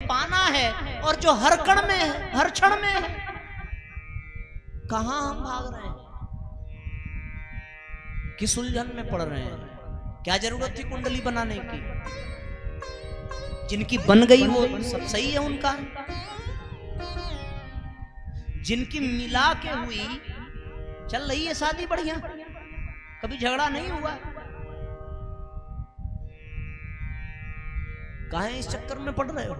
पाना है और जो हर कण में है, हर क्षण में है। कहां हम भाग रहे हैं, किस उलझन में पड़ रहे हैं? क्या जरूरत थी कुंडली बनाने की? जिनकी बन गई वो सब सही है उनका, जिनकी मिला के हुई चल रही है शादी बढ़िया, कभी झगड़ा नहीं हुआ, काहे इस चक्कर में पड़ रहे हो?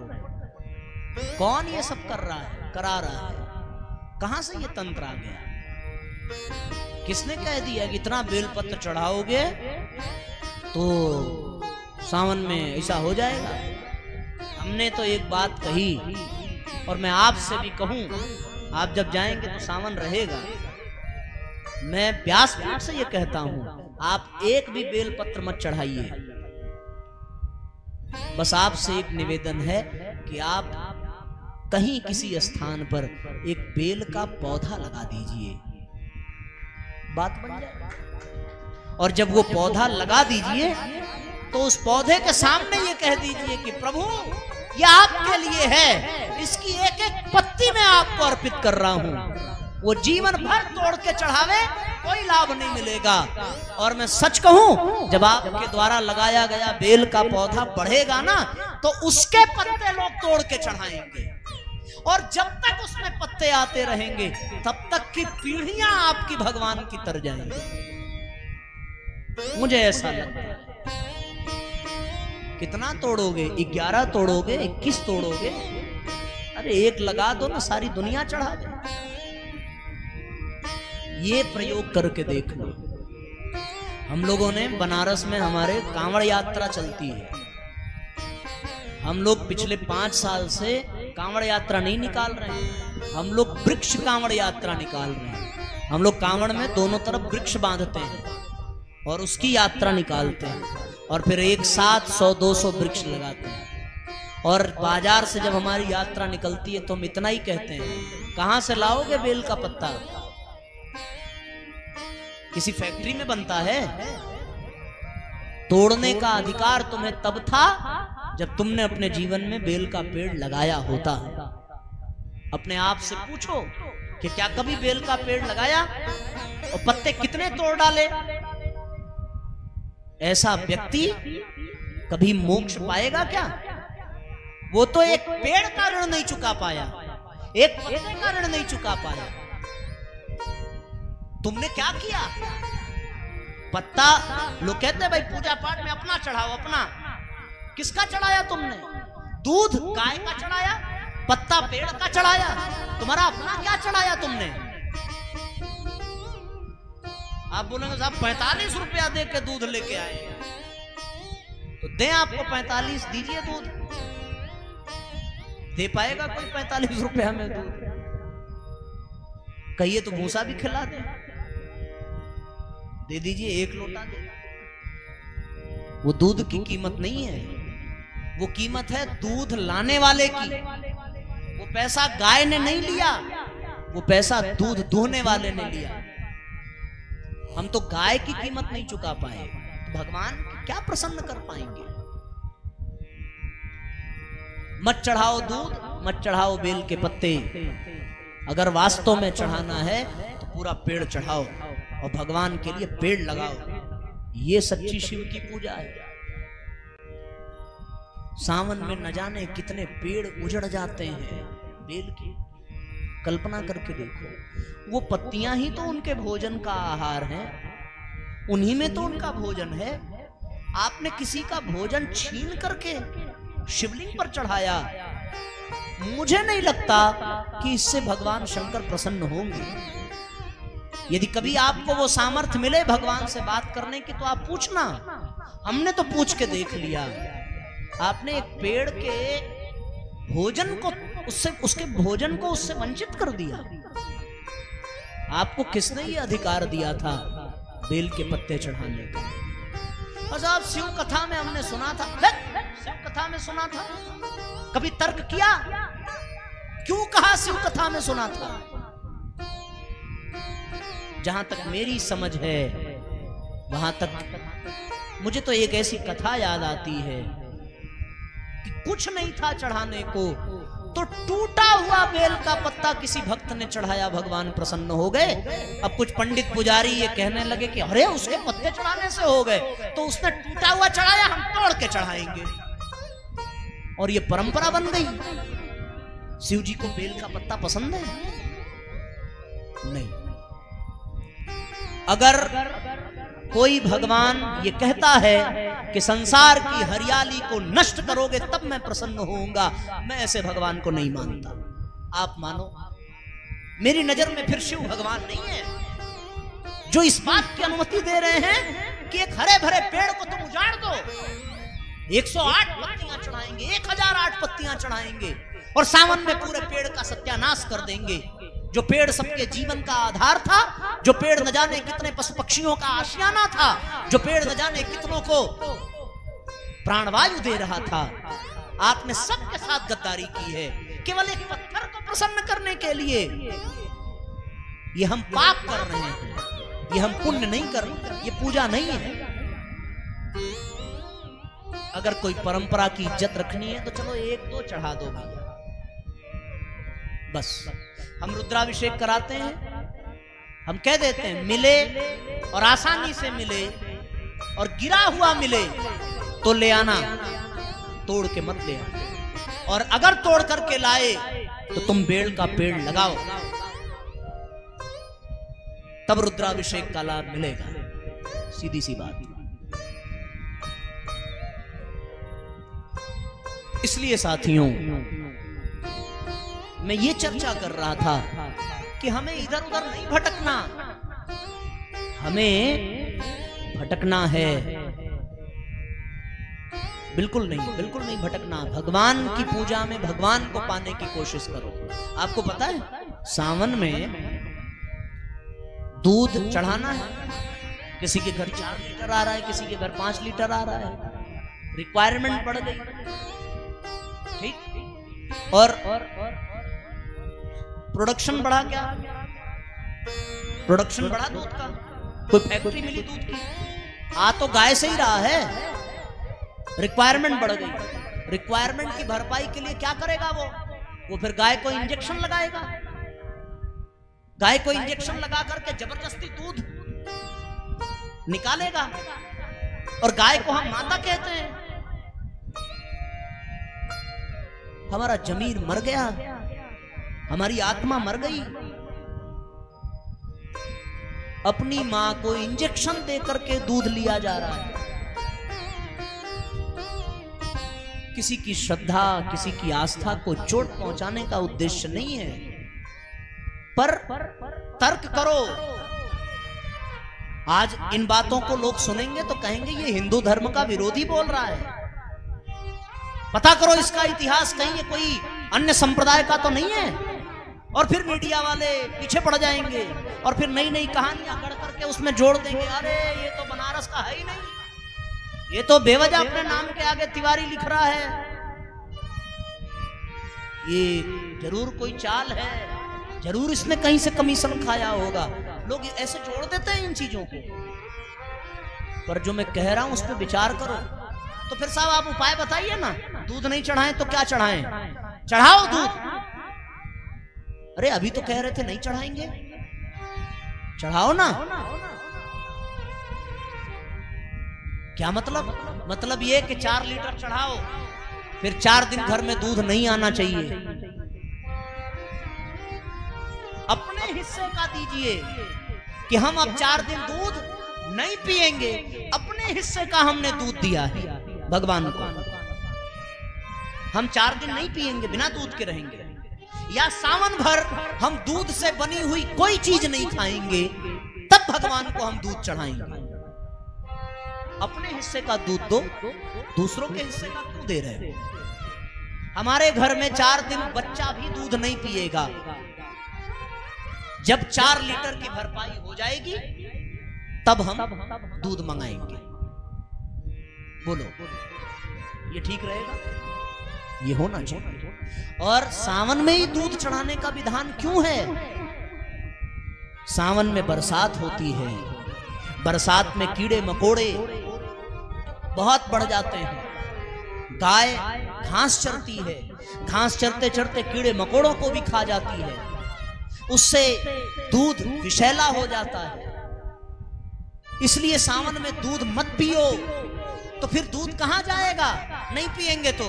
कौन ये सब कर रहा है, करा रहा है? कहां से ये तंत्र आ गया? किसने कह दिया कि इतना बेलपत्र चढ़ाओगे तो सावन में ऐसा हो जाएगा? हमने तो एक बात कही और मैं आपसे भी कहूं, आप जब जाएंगे तो सावन रहेगा। मैं व्यासपीठ से ये कहता हूं, आप एक भी बेलपत्र मत चढ़ाइए। बस आपसे एक निवेदन है कि आप कहीं किसी स्थान पर एक बेल का पौधा लगा दीजिए, बात बन जाए। और जब वो पौधा लगा दीजिए तो उस पौधे के सामने ये कह दीजिए कि प्रभु ये आपके लिए है, इसकी एक एक पत्ती मैं आपको अर्पित कर रहा हूं। वो जीवन भर तोड़ के चढ़ावे, कोई लाभ नहीं मिलेगा। और मैं सच कहूं, जब आपके द्वारा लगाया गया बेल का पौधा बढ़ेगा ना, तो उसके पत्ते लोग तोड़ के चढ़ाएंगे। और जब तक उसमें पत्ते आते रहेंगे तब तक की पीढ़ियां आपकी भगवान की तर जाएंगी। मुझे ऐसा लगता है। कितना तोड़ोगे? 11 तोड़ोगे? 21 तोड़ोगे? अरे एक लगा दो ना, सारी दुनिया चढ़ा दे। ये प्रयोग करके देख लो। हम लोगों ने बनारस में हमारे कांवड़ यात्रा चलती है। हम लोग पिछले 5 साल से कांवड़ यात्रा नहीं निकाल रहे हैं, हम लोग वृक्ष कांवड़ यात्रा निकाल रहे हैं। हम लोग कांवड़ में दोनों तरफ वृक्ष बांधते हैं और उसकी यात्रा निकालते हैं, और फिर एक साथ 100-200 वृक्ष लगाते हैं। और बाजार से जब हमारी यात्रा निकलती है तो हम इतना ही कहते हैं, कहां से लाओगे बेल का पत्ता? किसी फैक्ट्री में बनता है? तोड़ने का अधिकार तुम्हें तब था जब तुमने अपने जीवन में बेल का पेड़ लगाया होता। अपने आप से पूछो कि क्या कभी बेल का पेड़ लगाया और पत्ते कितने तोड़ डाले? ऐसा व्यक्ति कभी मोक्ष पाएगा क्या? वो तो एक पेड़ का ऋण नहीं चुका पाया, एक पत्ते का ऋण नहीं चुका पाया। तुमने क्या किया? पत्ता, लोग कहते हैं भाई पूजा पाठ में अपना चढ़ाओ, अपना। किसका चढ़ाया तुमने? दूध गाय का चढ़ाया, पत्ता पेड़ का चढ़ाया, तुम्हारा अपना क्या चढ़ाया तुमने? आप बोलेंगे साहब 45 रुपया दे के दूध लेके आए, तो दें आपको 45, दीजिए दूध। दे पाएगा कोई 45 रुपया में दूध? कहिए तो भूसा भी खिला दे दीजिए, 1 लोटा दे। वो दूध की कीमत नहीं है, वो कीमत है दूध लाने वाले की। वो पैसा गाय ने नहीं लिया, वो पैसा दूध दूहने वाले ने लिया। हम तो गाय की कीमत नहीं चुका पाए, तो भगवान क्या प्रसन्न कर पाएंगे? मत चढ़ाओ दूध, मत चढ़ाओ बेल के पत्ते। अगर वास्तव में चढ़ाना है तो पूरा पेड़ चढ़ाओ और भगवान के लिए पेड़ लगाओ। ये सच्ची शिव की पूजा है। सावन में न जाने कितने पेड़ उजड़ जाते हैं बेल की। कल्पना करके देखो, वो पत्तियां ही तो उनके भोजन का आहार है, उन्हीं में तो उनका भोजन है। आपने किसी का भोजन छीन करके शिवलिंग पर चढ़ाया, मुझे नहीं लगता कि इससे भगवान शंकर प्रसन्न होंगे। यदि कभी आपको वो सामर्थ्य मिले भगवान से बात करने की तो आप पूछना। हमने तो पूछ के देख लिया। आपने एक पेड़ के भोजन को उससे, उसके भोजन को उससे वंचित कर दिया। आपको किसने ये अधिकार दिया था बेल के पत्ते चढ़ाने का? बस आप शिव कथा में हमने सुना था, शिव कथा में सुना था। कभी तर्क किया क्यों कहा शिव कथा में सुना था? जहां तक मेरी समझ है वहां तक मुझे तो एक ऐसी कथा याद आती है कि कुछ नहीं था चढ़ाने को, तो टूटा हुआ बेल का पत्ता किसी भक्त ने चढ़ाया, भगवान प्रसन्न हो गए। अब कुछ पंडित पुजारी ये कहने लगे कि अरे उसके पत्ते चढ़ाने से हो गए, तो उसने टूटा हुआ चढ़ाया, हम तोड़ के चढ़ाएंगे। और ये परंपरा बन गई। शिव जी को बेल का पत्ता पसंद है? नहीं। अगर कोई भगवान ये कहता है कि संसार की हरियाली को नष्ट करोगे तब मैं प्रसन्न होऊंगा, मैं ऐसे भगवान को नहीं मानता। आप मानो, मेरी नजर में फिर शिव भगवान नहीं है जो इस बात की अनुमति दे रहे हैं कि एक हरे भरे पेड़ को तुम उजाड़ दो, 108 पत्तियां चढ़ाएंगे, 1008 पत्तियां चढ़ाएंगे और सावन में पूरे पेड़ का सत्यानाश कर देंगे। जो पेड़ सबके जीवन का आधार था, जो पेड़ न जाने कितने पशु पक्षियों का आशियाना था, जो पेड़ न जाने कितनों को प्राणवायु दे रहा था, आपने सबके साथ गद्दारी की है केवल एक पत्थर को प्रसन्न करने के लिए। ये हम पाप कर रहे हैं, ये हम पुण्य नहीं कर रहे, ये पूजा नहीं है। अगर कोई परंपरा की इज्जत रखनी है तो चलो 1-2 चढ़ा दो भैया, बस। हम रुद्राभिषेक कराते हैं, हम कह देते हैं मिले और आसानी से मिले और गिरा हुआ मिले तो ले आना, तोड़ के मत ले आना। और अगर तोड़ करके लाए तो तुम बेल का पेड़ लगाओ, तब रुद्राभिषेक का लाभ मिलेगा। सीधी सी बात। इसलिए साथियों, मैं ये चर्चा कर रहा था कि हमें इधर उधर नहीं भटकना, हमें भटकना है बिल्कुल नहीं भटकना। भगवान की पूजा में भगवान को पाने की कोशिश करो। आपको पता है सावन में दूध चढ़ाना है, किसी के घर 4 लीटर आ रहा है, किसी के घर 5 लीटर आ रहा है, रिक्वायरमेंट बढ़ गई, ठीक। और प्रोडक्शन बढ़ा, क्या प्रोडक्शन बढ़ा दूध का? कोई फैक्ट्री मिली दूध की? आ तो गाय से ही रहा है, रिक्वायरमेंट बढ़ गई। रिक्वायरमेंट की भरपाई के लिए क्या करेगा वो फिर गाय को इंजेक्शन लगाएगा, गाय को इंजेक्शन लगा करके जबरदस्ती दूध निकालेगा। और गाय को हम माता कहते हैं। हमारा जमीर मर गया, हमारी आत्मा मर गई। अपनी मां को इंजेक्शन देकर के दूध लिया जा रहा है। किसी की श्रद्धा, किसी की आस्था को चोट पहुंचाने का उद्देश्य नहीं है, पर तर्क करो। आज इन बातों को लोग सुनेंगे तो कहेंगे ये हिंदू धर्म का विरोधी बोल रहा है। पता करो इसका इतिहास, कहीं ये कोई अन्य संप्रदाय का तो नहीं है। और फिर मीडिया वाले पीछे पड़ जाएंगे और फिर नई नई कहानियां गढ़ करके उसमें जोड़ देंगे, अरे ये तो बनारस का है ही नहीं, ये तो बेवजह अपने नाम के आगे तिवारी लिख रहा है, ये जरूर कोई चाल है, जरूर इसने कहीं से कमीशन खाया होगा। लोग ऐसे जोड़ देते हैं इन चीजों को। पर जो मैं कह रहा हूं उस पर विचार करो। तो फिर साहब आप उपाय बताइए ना, दूध नहीं चढ़ाएं तो क्या चढ़ाएं? चढ़ाओ दूध। अरे अभी तो कह रहे थे नहीं चढ़ाएंगे, चढ़ाओ ना। क्या मतलब? मतलब ये कि 4 लीटर चढ़ाओ, फिर 4 दिन घर में दूध नहीं आना चाहिए। अपने हिस्से का दीजिए कि हम अब 4 दिन दूध नहीं पिएंगे, अपने हिस्से का हमने दूध दिया है भगवान को। हम 4 दिन नहीं पिएंगे, बिना दूध के रहेंगे। या सावन भर हम दूध से बनी हुई कोई चीज नहीं खाएंगे, तब भगवान को हम दूध चढ़ाएंगे। अपने हिस्से का दूध दो, दूसरों के हिस्से का क्यों दे रहे हो? हमारे घर में 4 दिन बच्चा भी दूध नहीं पिएगा। जब 4 लीटर की भरपाई हो जाएगी तब हम दूध मंगाएंगे। बोलो ये ठीक रहेगा? ये होना चाहिए। और सावन में ही दूध चढ़ाने का विधान क्यों है? सावन में बरसात होती है, बरसात में कीड़े मकोड़े बहुत बढ़ जाते हैं। गाय घास चरती है, घास चरते चरते कीड़े मकोड़ों को भी खा जाती है, उससे दूध विषैला हो जाता है। इसलिए सावन में दूध मत पियो। तो फिर दूध कहां जाएगा, नहीं पिएंगे तो।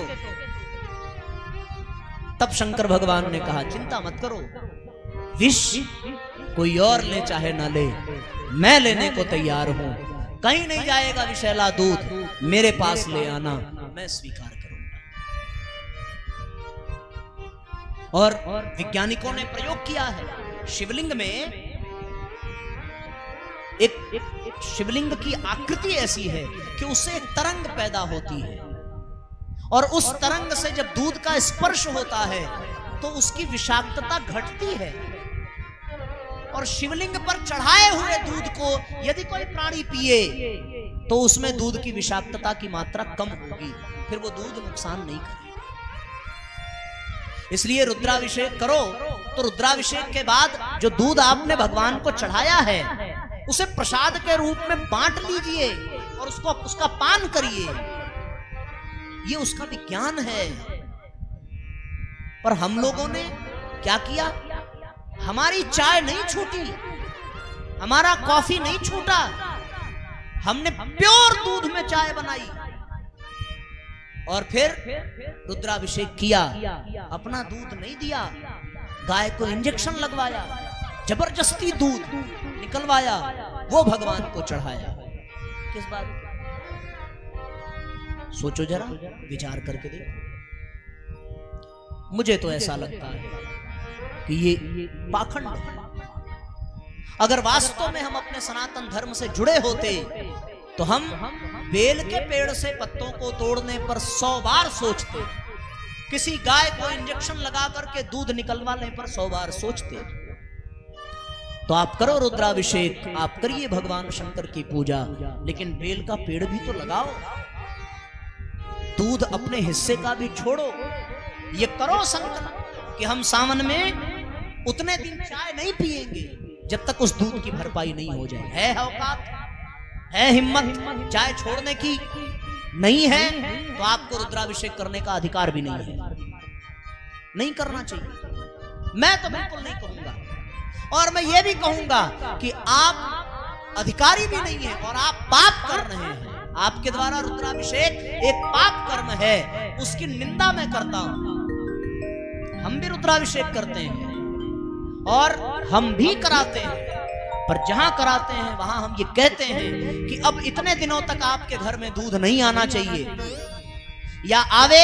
तब शंकर भगवान ने कहा चिंता मत करो, विष कोई और ले चाहे ना ले, मैं लेने को तैयार हूं। कहीं नहीं जाएगा विषैला दूध, मेरे पास ले आना, मैं स्वीकार करूंगा। और वैज्ञानिकों ने प्रयोग किया है, शिवलिंग में एक शिवलिंग की आकृति ऐसी है कि उससे एक तरंग पैदा होती है, और उस तरंग से जब दूध का स्पर्श होता है तो उसकी विषाक्तता घटती है। और शिवलिंग पर चढ़ाए हुए दूध को यदि कोई प्राणी पिए तो उसमें दूध की विषाक्तता की मात्रा कम होगी, फिर वो दूध नुकसान नहीं करेगा। इसलिए रुद्राभिषेक करो तो रुद्राभिषेक के बाद जो दूध आपने भगवान को चढ़ाया है उसे प्रसाद के रूप में बांट लीजिए और उसका पान करिए। ये उसका विज्ञान है। पर हम लोगों ने क्या किया, हमारी चाय नहीं छूटी, हमारा कॉफी नहीं छूटा, हमने प्योर दूध में चाय बनाई और फिर रुद्राभिषेक किया। अपना दूध नहीं दिया, गाय को इंजेक्शन लगवाया, जबरदस्ती दूध निकलवाया, वो भगवान को चढ़ाया। किस बात? सोचो जरा, विचार करके देखो। मुझे तो ऐसा लगता है कि ये पाखंड है। अगर वास्तव में हम अपने सनातन धर्म से जुड़े होते तो हम बेल के पेड़ से पत्तों को तोड़ने पर 100 बार सोचते, किसी गाय को इंजेक्शन लगा करके दूध निकलवाने पर 100 बार सोचते। तो आप करो रुद्राभिषेक, आप करिए भगवान शंकर की पूजा, लेकिन बेल का पेड़ भी तो लगाओ, दूध अपने हिस्से का भी छोड़ो। ये करो संकल्प कि हम सावन में उतने दिन चाय नहीं पिएंगे जब तक उस दूध की भरपाई नहीं हो जाए। है औकात, है हिम्मत चाय छोड़ने की? नहीं है तो आपको रुद्राभिषेक करने का अधिकार भी नहीं है, नहीं करना चाहिए। मैं तो बिल्कुल नहीं कहूंगा, और मैं ये भी कहूंगा कि आप अधिकारी भी नहीं है और आप पाप कर रहे हैं। आपके द्वारा रुद्राभिषेक एक पाप कर्म है, उसकी निंदा मैं करता हूं। हम भी रुद्राभिषेक करते हैं और हम भी कराते हैं, पर जहां कराते हैं वहां हम ये कहते हैं कि अब इतने दिनों तक आपके घर में दूध नहीं आना चाहिए, या आवे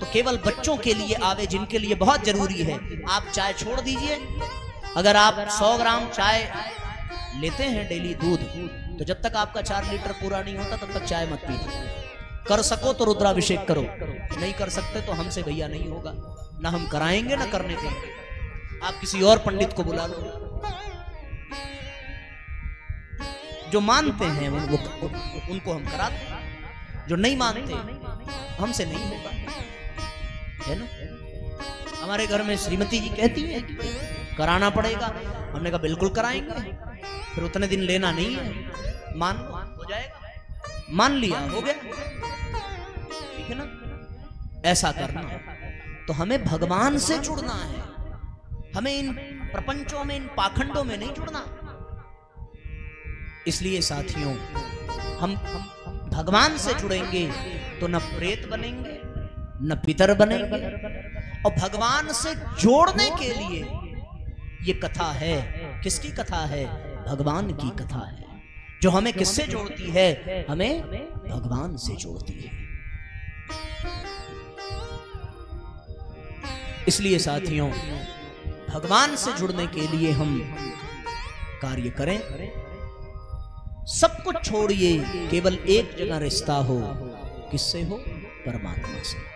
तो केवल बच्चों के लिए आवे जिनके लिए बहुत जरूरी है। आप चाय छोड़ दीजिए। अगर आप 100 ग्राम चाय लेते हैं डेली दूध, तो जब तक आपका 4 लीटर पूरा नहीं होता तब तक चाय मत पीजिए। कर सको तो रुद्राभिषेक करो, नहीं कर सकते तो हमसे भैया नहीं होगा, ना हम कराएंगे ना करने देंगे। आप किसी और पंडित को बुला लो, जो मानते हैं उनको हम कराते हैं, जो नहीं मानते हमसे नहीं होगा, है ना। हमारे घर में श्रीमती जी कहती है कराना पड़ेगा, हमने कहा बिल्कुल कराएंगे, फिर उतने दिन लेना नहीं है, मान हो जाएगा, मान लिया हो गया, ठीक है ना। ऐसा करना। तो हमें भगवान से जुड़ना है, हमें इन प्रपंचों में, इन पाखंडों में नहीं जुड़ना। इसलिए साथियों, हम भगवान से जुड़ेंगे तो न प्रेत बनेंगे न पितर बनेंगे। और भगवान से जोड़ने के लिए ये कथा है, किसकी कथा है? भगवान की कथा है, जो हमें किससे जोड़ती है? हमें भगवान से जोड़ती है। इसलिए साथियों, भगवान से जुड़ने के लिए हम कार्य करें। सब कुछ छोड़िए, केवल एक जगह रिश्ता हो, किससे हो? परमात्मा से।